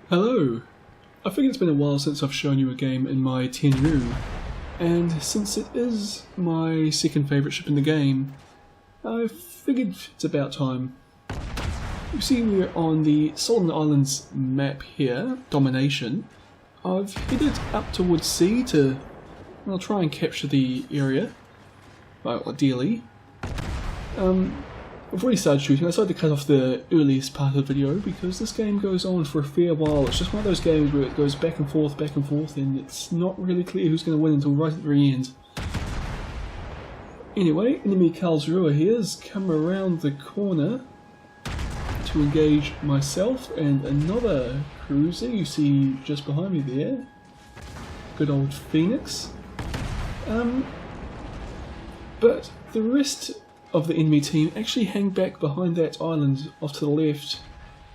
Hello! I think it's been a while since I've shown you a game in my Tenryu, and since it is my second favourite ship in the game, I figured it's about time. You see we're on the Solomon Islands map here, Domination. I've headed up towards sea to, well, try and capture the area, well, ideally. I've already started shooting. I decided to cut off the earliest part of the video because this game goes on for a fair while. It's just one of those games where it goes back and forth, and it's not really clear who's going to win until right at the very end. Anyway, enemy Karlsruhe here has come around the corner to engage myself and another cruiser you see just behind me there. Good old Phoenix. But the rest of the enemy team actually hang back behind that island off to the left,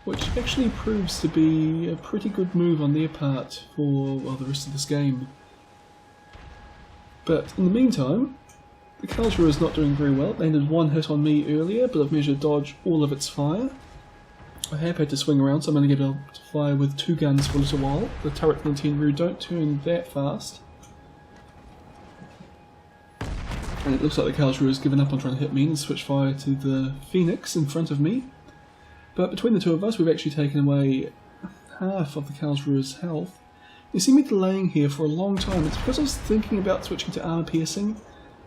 which actually proves to be a pretty good move on their part for, well, the rest of this game. But in the meantime, the Karlsruhe is not doing very well. It landed one hit on me earlier, but I've managed to dodge all of its fire. I have had to swing around, so I'm only going to be able to fire with two guns for a little while. The turret from the Tenryu don't turn that fast. And it looks like the Karlsruhe has given up on trying to hit me and switched fire to the Phoenix in front of me. But between the two of us, we've actually taken away half of the Karlsruhe's health. You see me delaying here for a long time. It's because I was thinking about switching to armor piercing.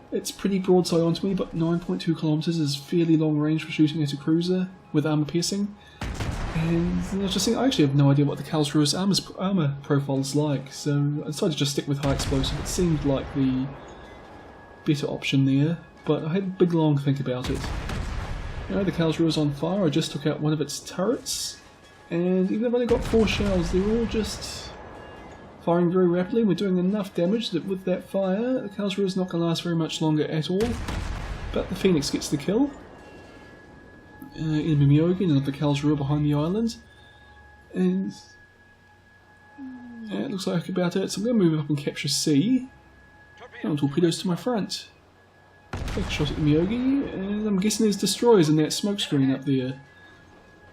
It's pretty broadside onto me, but 9.2 kilometers is fairly long range for shooting at a cruiser with armor piercing. And I was just thinking, I actually have no idea what the Karlsruhe's armor profile is like, so I decided to just stick with high explosive. It seemed like the better option there, but I had a big long think about it. You know, the Karlsruhe is on fire. I just took out one of its turrets, and even though I've only got 4 shells, they're all just firing very rapidly. We're doing enough damage that with that fire, the Karlsruhe is not going to last very much longer at all. But the Phoenix gets the kill. Enemy Myogi and another Karlsruhe behind the island, and yeah, it looks like about it. So I'm going to move up and capture C. And torpedoes to my front. Take a shot at the Myogi, and I'm guessing there's destroyers in that smoke screen up there.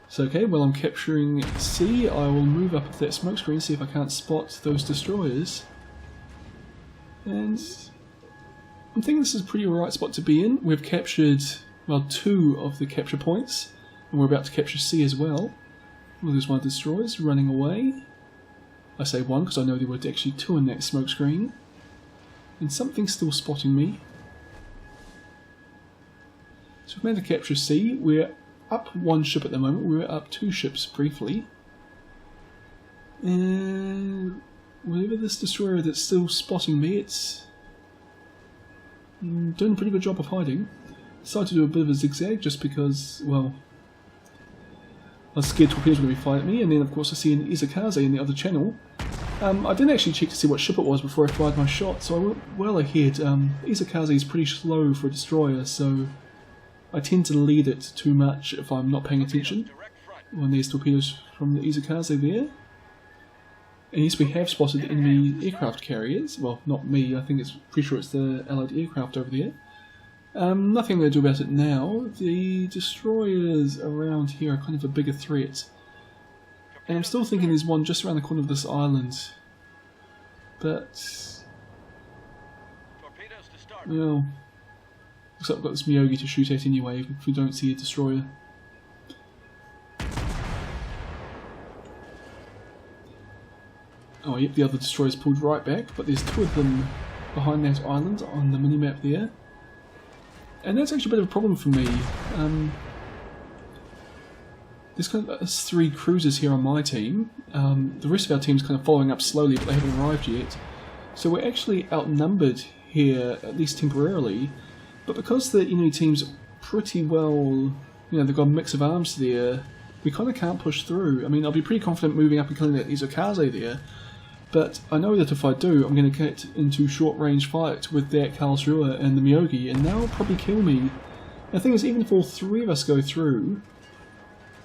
So okay, while I'm capturing C, I will move up to that smoke screen, see if I can't spot those destroyers. And I'm thinking this is a pretty alright spot to be in. We've captured, well, 2 of the capture points, and we're about to capture C as well. Well, there's one of the destroyers running away. I say one because I know there were actually 2 in that smoke screen. And something's still spotting me. So we've managed to capture C. We're up 1 ship at the moment. We were up 2 ships briefly. And whatever this destroyer that's still spotting me, it's doing a pretty good job of hiding. Decided to do a bit of a zigzag just because, well, I was scared torpedoes were going to be firing at me, and then of course I see an Izakaze in the other channel. I didn't actually check to see what ship it was before I fired my shot, so I went well ahead. Izakaze is pretty slow for a destroyer, so I tend to lead it too much if I'm not paying attention. When there's torpedoes from the Izakaze there. And yes, we have spotted enemy aircraft carriers. Well, not me, I think it's pretty sure it's the Allied aircraft over there. Nothing I'm going to do about it now. The destroyers around here are kind of a bigger threat. And I'm still thinking there's one just around the corner of this island. But, well, looks like I've got this Myogi to shoot at anyway if we don't see a destroyer. Oh yep, the other destroyer's pulled right back, but there's 2 of them behind that island on the minimap there. And that's actually a bit of a problem for me. There's kind of 3 cruisers here on my team. The rest of our team's kind of following up slowly, but they haven't arrived yet. So we're actually outnumbered here, at least temporarily. But because the enemy team's pretty well, you know, they've got a mix of arms there, we kind of can't push through. I mean, I'll be pretty confident moving up and killing that Izakaze there. But I know that if I do, I'm going to get into short-range fight with that Karlsruhe and the Myogi, and they'll probably kill me. And the thing is, even if all 3 of us go through,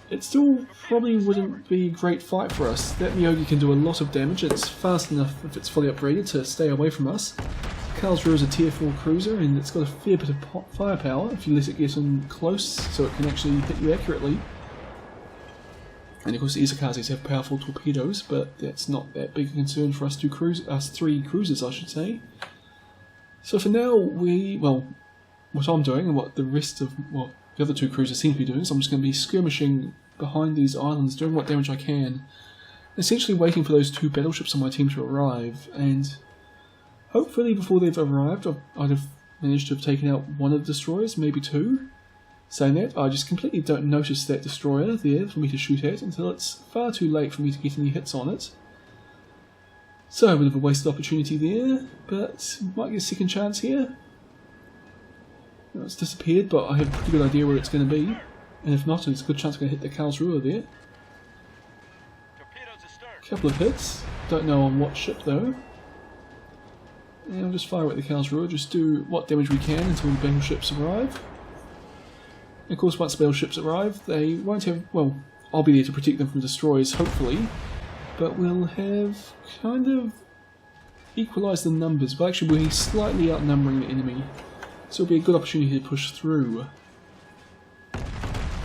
it still probably wouldn't be a great fight for us. That Myogi can do a lot of damage. It's fast enough if it's fully upgraded to stay away from us. Karlsruhe is a tier 4 cruiser and it's got a fair bit of firepower if you let it get in close so it can actually hit you accurately. And of course the Izakazes have powerful torpedoes, but that's not that big a concern for us three cruisers, I should say. So for now, what I'm doing and what the rest of the other two cruisers seem to be doing is I'm just going to be skirmishing behind these islands, doing what damage I can, essentially waiting for those two battleships on my team to arrive, and hopefully before they've arrived I'd have managed to have taken out one of the destroyers, maybe two. Saying that, I just completely don't notice that destroyer there for me to shoot at until it's far too late for me to get any hits on it. So a bit of a wasted opportunity there, but might get a second chance here. No, it's disappeared, but I have a pretty good idea where it's going to be, and if not, there's a good chance I'm going to hit the Karlsruhe there. A couple of hits, don't know on what ship though. And I'll just fire at the Karlsruhe, just do what damage we can until the battleships arrive. And of course, once the battleships arrive, they won't have, well, I'll be there to protect them from destroyers, hopefully, but we'll have kind of equalised the numbers, but actually we'll be slightly outnumbering the enemy, so it'll be a good opportunity to push through.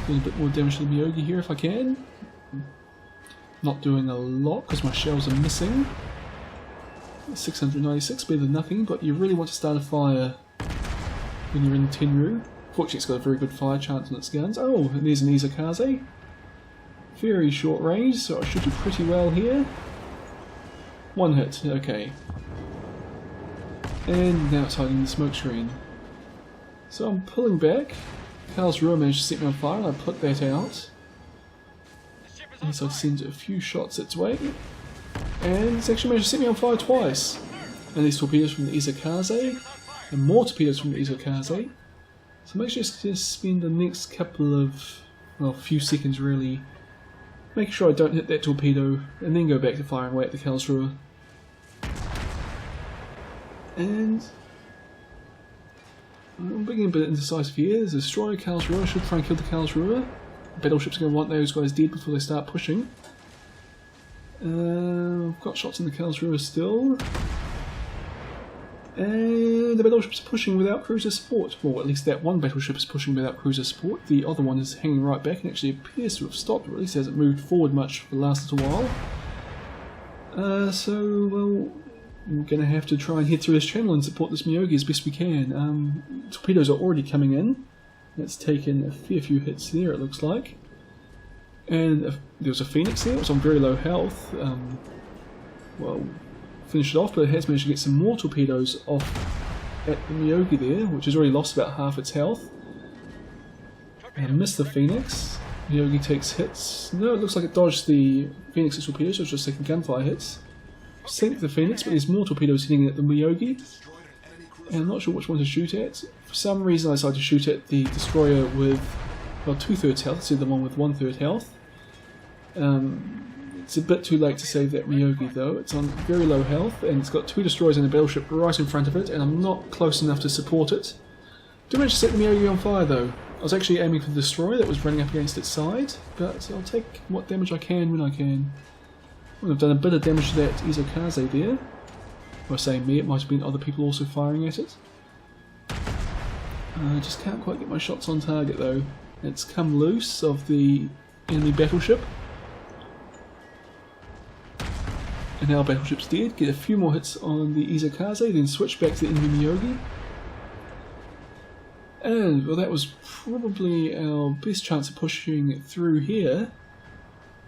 Doing a bit more damage to the Myogi here if I can. Not doing a lot because my shells are missing. 696, better than nothing, but you really want to start a fire when you're in Tenryu. Fortunately, it's got a very good fire chance on its guns. Oh, and there's an Izakaze. Very short range, so I should do pretty well here. One hit, okay. And now it's hiding in the smoke screen. So I'm pulling back. Karlsruhe managed to set me on fire, and I put that out. And so I send a few shots its way. And it's actually managed to set me on fire twice. And these torpedoes from the Izakaze, and more torpedoes from the Izakaze. So I'm actually just going to spend the next couple of, well, few seconds really, making sure I don't hit that torpedo, and then go back to firing away at the Karlsruhe. And I'm being a bit indecisive here. There's a destroyer Karlsruhe, I should try and kill the Karlsruhe. Battleships are going to want those guys dead before they start pushing. I've got shots in the Karlsruhe still. And the battleship's pushing without cruiser support. Well, at least that one battleship is pushing without cruiser support. The other one is hanging right back and actually appears to have stopped, or at least hasn't moved forward much for the last little while. So, well, we're going to have to try and head through this channel and support this Myogi as best we can. Torpedoes are already coming in. It's taken a fair few hits there, it looks like. And there was a Phoenix there, it was on very low health. Well, finished it off, but it has managed to get some more torpedoes off at the Myogi there, which has already lost about half its health. And missed the Phoenix. Myogi takes hits. No, it looks like it dodged the Phoenix's torpedoes, so it's just taking gunfire hits. Sank the Phoenix, but there's more torpedoes hitting at the Myogi. And I'm not sure which one to shoot at. For some reason I decided to shoot at the destroyer with, well, 2/3 health instead of the one with 1/3 health. It's a bit too late to save that Myogi though. It's on very low health and it's got two destroyers and a battleship right in front of it, and I'm not close enough to support it. Didn't manage to set the Myogi on fire though. I was actually aiming for the destroyer that was running up against its side, but I'll take what damage I can when I can. Well, I've done a bit of damage to that Izakaze there. By saying me, it might have been other people also firing at it. I just can't quite get my shots on target though. It's come loose of the enemy battleship. And our battleship's dead. Get a few more hits on the Izakaze, then switch back to the enemy Myogi. And, well, that was probably our best chance of pushing through here.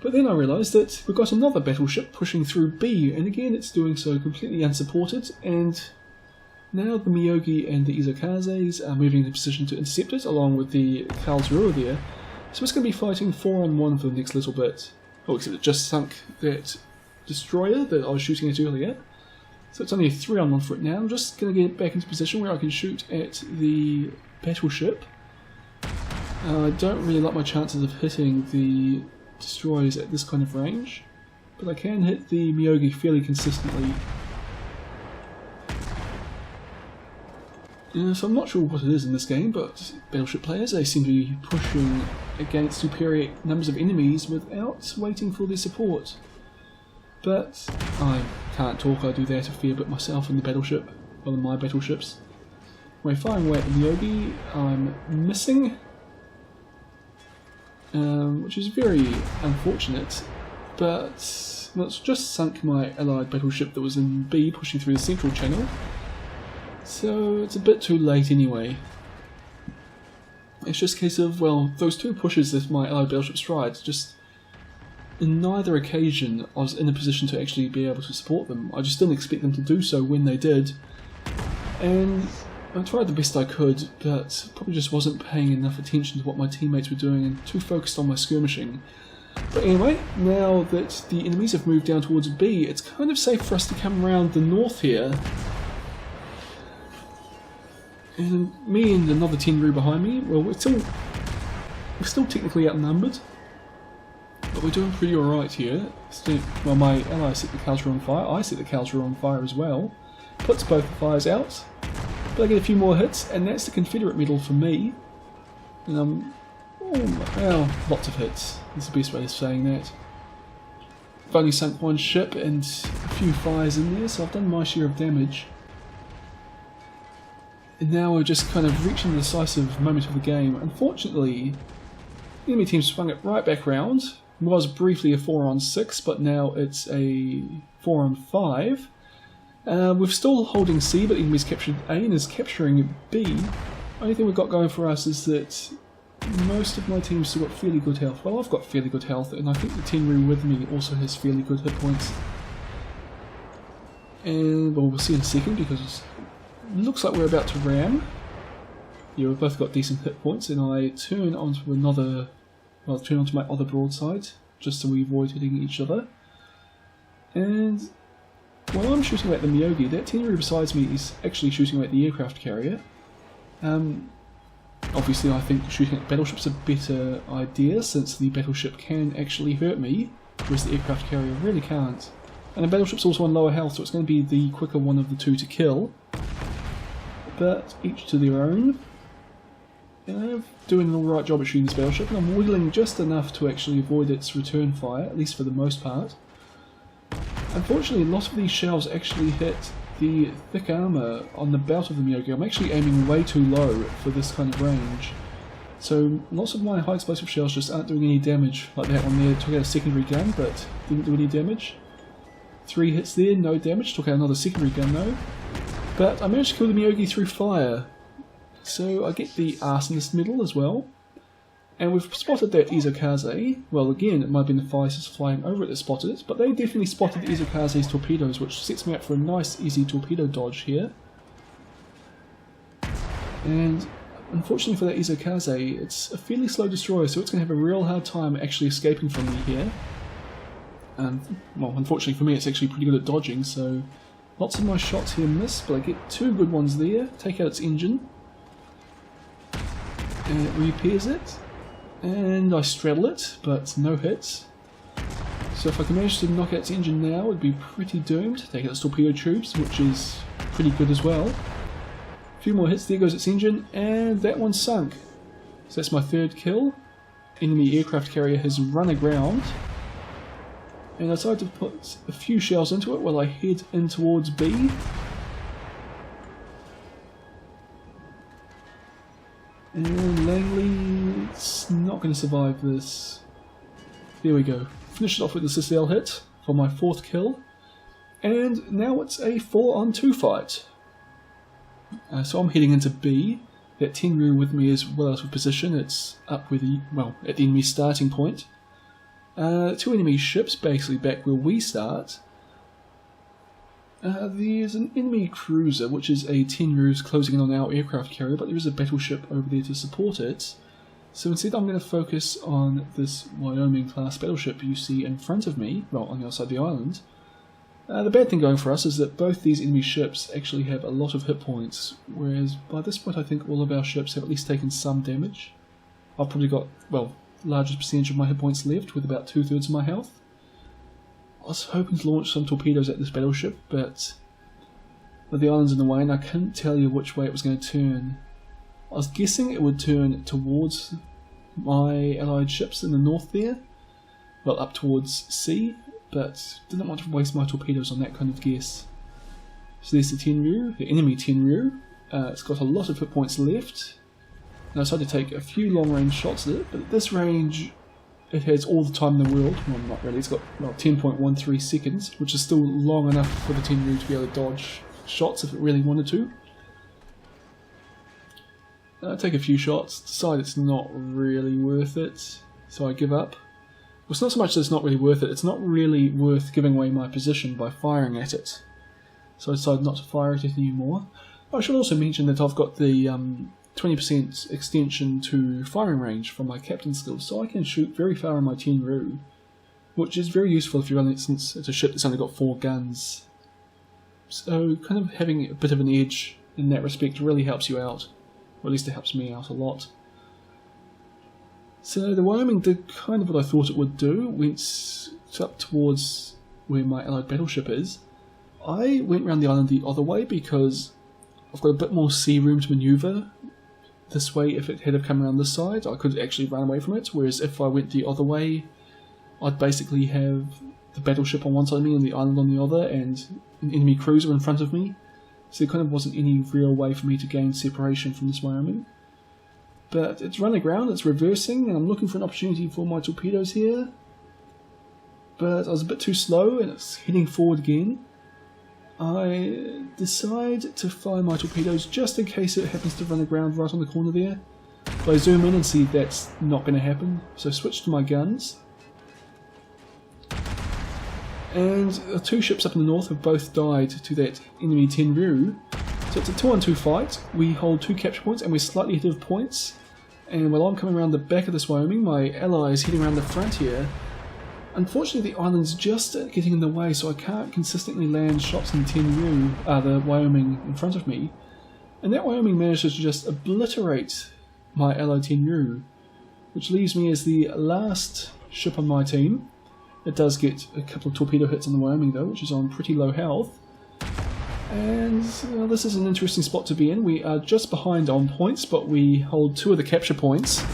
But then I realised that we've got another battleship pushing through B, and again it's doing so completely unsupported, and now the Myogi and the Izakazes are moving into position to intercept it, along with the Karlsruhe there. So it's going to be fighting 4-on-1 for the next little bit. Oh, except it just sunk that destroyer that I was shooting at earlier. So it's only a 3-on-1 for it now. I'm just going to get back into position where I can shoot at the battleship. I don't really like my chances of hitting the destroyers at this kind of range, but I can hit the Myogi fairly consistently. So I'm not sure what it is in this game, but battleship players, they seem to be pushing against superior numbers of enemies without waiting for their support. But I can't talk, I do that a fair bit myself in the battleship, well in my battleships. When firing away at the Myogi, I'm missing. which is very unfortunate, but well, it's just sunk my allied battleship that was in B pushing through the central channel, so it's a bit too late anyway. It's just a case of, well, those two pushes that my allied battleships tried, just in neither occasion I was in a position to actually be able to support them. I just didn't expect them to do so when they did, and I tried the best I could, but probably just wasn't paying enough attention to what my teammates were doing and too focused on my skirmishing. But anyway, now that the enemies have moved down towards B, it's kind of safe for us to come around the north here. And me and another Tenryu behind me, well, we're still technically outnumbered, but we're doing pretty alright here. Well, my ally set the Karlsruhe on fire, I set the Karlsruhe on fire as well. Puts both the fires out. But I get a few more hits, and that's the Confederate medal for me. And well, lots of hits is the best way of saying that. I've only sunk one ship and a few fires in there, so I've done my share of damage. And now we're just kind of reaching the decisive moment of the game. Unfortunately, the enemy team swung it right back round. It was briefly a 4-on-6, but now it's a 4-on-5. We're still holding C, but the enemy's captured A and is capturing B. Only thing we've got going for us is that most of my team's still got fairly good health. Well, I've got fairly good health, and I think the Tenryu with me also has fairly good hit points. And well, we'll see in a second, because it looks like we're about to ram. Yeah, we've both got decent hit points, and I turn onto my other broadside, just so we avoid hitting each other. And while I'm shooting at the Myogi, that Tenryu beside me is actually shooting at the aircraft carrier. Obviously I think shooting at battleships is a better idea, since the battleship can actually hurt me, whereas the aircraft carrier really can't. And the battleship's also on lower health, so it's going to be the quicker one of the two to kill. But each to their own. And I'm doing an alright job at shooting this battleship, and I'm wheeling just enough to actually avoid its return fire, at least for the most part. Unfortunately, a lot of these shells actually hit the thick armour on the belt of the Myogi. I'm actually aiming way too low for this kind of range. So lots of my high explosive shells just aren't doing any damage. Like that one there, took out a secondary gun, but didn't do any damage. 3 hits there, no damage, took out another secondary gun though. But I managed to kill the Myogi through fire. So I get the Arsonist medal as well. And we've spotted that Izokaze. Well, again, it might have been the fighters flying over it that spotted it, but they definitely spotted the Izokaze's torpedoes, which sets me up for a nice, easy torpedo dodge here. And unfortunately for that Izokaze, it's a fairly slow destroyer, so it's going to have a real hard time actually escaping from me here. And, well, unfortunately for me, it's actually pretty good at dodging, so lots of my shots here miss, but I get 2 good ones there. Take out its engine. And it repairs it. And I straddle it, but no hits. So if I can manage to knock out its engine now, it'd be pretty doomed. Take out its torpedo tubes, which is pretty good as well. A few more hits, there goes its engine, and that one's sunk. So that's my 3rd kill. Enemy aircraft carrier has run aground. And I decided to put a few shells into it while I head in towards B. And Langley's not going to survive this. There we go. Finished it off with a Cicel hit for my 4th kill. And now it's a 4-on-2 fight. So I'm heading into B. That Tenryu with me is well out of position. It's up with the, well, at the enemy starting point. 2 enemy ships basically back where we start. There's an enemy cruiser, which is a Tenryu's closing in on our aircraft carrier, but there is a battleship over there to support it. So instead I'm going to focus on this Wyoming class battleship you see in front of me, well, on the other side of the island. The bad thing going for us is that both these enemy ships actually have a lot of hit points, whereas by this point I think all of our ships have at least taken some damage. I've probably got, well, largest percentage of my hit points left, with about 2/3 of my health. I was hoping to launch some torpedoes at this battleship, but the island's in the way and I couldn't tell you which way it was going to turn. I was guessing it would turn towards my allied ships in the north there, well, up towards C, but didn't want to waste my torpedoes on that kind of guess. So there's the Tenryu, the enemy Tenryu. It's got a lot of hit points left, and I decided to take a few long range shots at it, but at this range it has all the time in the world. Well, not really, it's got 10.13 seconds, which is still long enough for the Tenryu to be able to dodge shots if it really wanted to. I take a few shots, decide it's not really worth it, so I give up. Well, it's not so much that it's not really worth it, it's not really worth giving away my position by firing at it. So I decided not to fire at it anymore. I should also mention that I've got the 20% extension to firing range from my captain skills, so I can shoot very far on my Tenryu, which is very useful if you're running it since it's a ship that's only got 4 guns. So kind of having a bit of an edge in that respect really helps you out, or at least it helps me out a lot. So the Wyoming did kind of what I thought it would do, went up towards where my allied battleship is. I went around the island the other way because I've got a bit more sea room to manoeuvre. This way, if it had come around this side, I could actually run away from it, whereas if I went the other way, I'd basically have the battleship on one side of me and the island on the other, and an enemy cruiser in front of me. So there kind of wasn't any real way for me to gain separation from this Wyoming. But it's running aground, it's reversing, and I'm looking for an opportunity for my torpedoes here. But I was a bit too slow, and it's heading forward again. I decide to fire my torpedoes just in case it happens to run aground right on the corner there. But I zoom in and see that's not going to happen, so I switch to my guns. And the 2 ships up in the north have both died to that enemy Tenryu. So it's a 2-on-2 fight. We hold 2 capture points and we're slightly ahead of points. And while I'm coming around the back of this Wyoming, my ally is heading around the front here. Unfortunately, the island's just getting in the way, so I can't consistently land shots in the Wyoming in front of me. And that Wyoming manages to just obliterate my allied Tenryu, which leaves me as the last ship on my team. It does get a couple of torpedo hits on the Wyoming though, which is on pretty low health. And well, this is an interesting spot to be in. We are just behind on points, but we hold 2 of the capture points,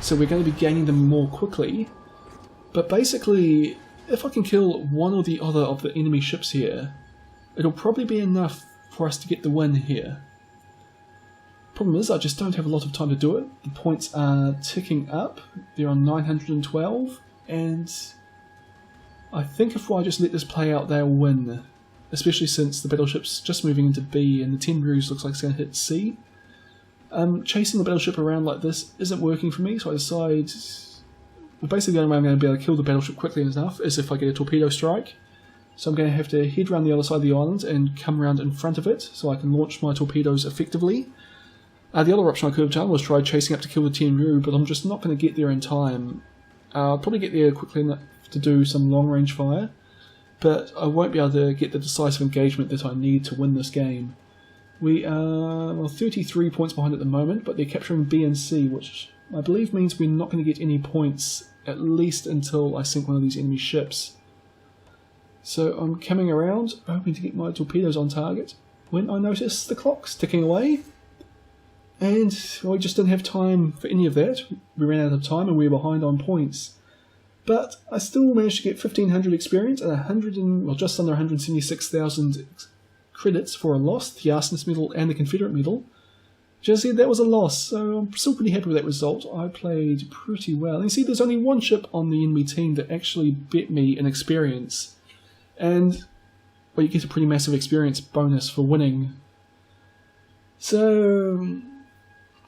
so we're going to be gaining them more quickly. But basically, if I can kill one or the other of the enemy ships here, it'll probably be enough for us to get the win here. Problem is, I just don't have a lot of time to do it. The points are ticking up. They're on 912, and I think if I just let this play out, they'll win. Especially since the battleship's just moving into B, and the Tenryus looks like it's going to hit C. Chasing the battleship around like this isn't working for me, so I decide... Well, basically the only way I'm going to be able to kill the battleship quickly enough is if I get a torpedo strike. So I'm going to have to head around the other side of the island and come around in front of it so I can launch my torpedoes effectively. The other option I could have done was try chasing up to kill the Tenryu, but I'm just not going to get there in time. I'll probably get there quickly enough to do some long range fire, but I won't be able to get the decisive engagement that I need to win this game. We are 33 points behind at the moment, but they're capturing B and C, which I believe means we're not going to get any points, at least until I sink one of these enemy ships. So I'm coming around, hoping to get my torpedoes on target, when I notice the clock's ticking away. And well, we just didn't have time for any of that. We ran out of time and we were behind on points. But I still managed to get 1500 experience and just under 176,000 credits for a loss, the Arsonist medal and the Confederate medal. Just said that was a loss, so I'm still pretty happy with that result. I played pretty well. And you see, there's only 1 ship on the enemy team that actually bet me an experience. And well, you get a pretty massive experience bonus for winning. So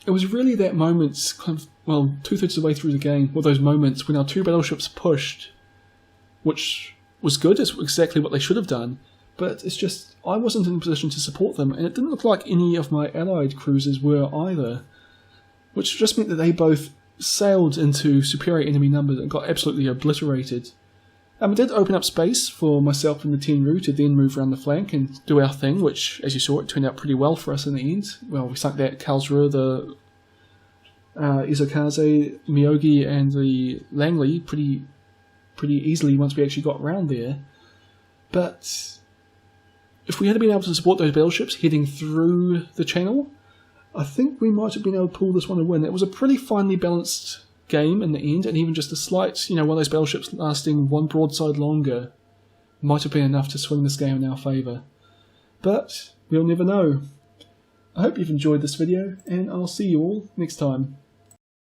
it was really that moment, kind of, well, 2/3 of the way through the game, were those moments when our 2 battleships pushed, which was good, it's exactly what they should have done. But it's just, I wasn't in a position to support them, and it didn't look like any of my allied cruisers were either. Which just meant that they both sailed into superior enemy numbers and got absolutely obliterated. It did open up space for myself and the Tenryu to then move around the flank and do our thing, which, as you saw, it turned out pretty well for us in the end. Well, we sunk that Karlsruhe, the Izokaze, Miyogi, and the Langley pretty easily once we actually got around there. But if we had been able to support those battleships heading through the channel, I think we might have been able to pull this one and win. It was a pretty finely balanced game in the end, and even just a slight, one of those battleships lasting 1 broadside longer might have been enough to swing this game in our favour. But we'll never know. I hope you've enjoyed this video, and I'll see you all next time.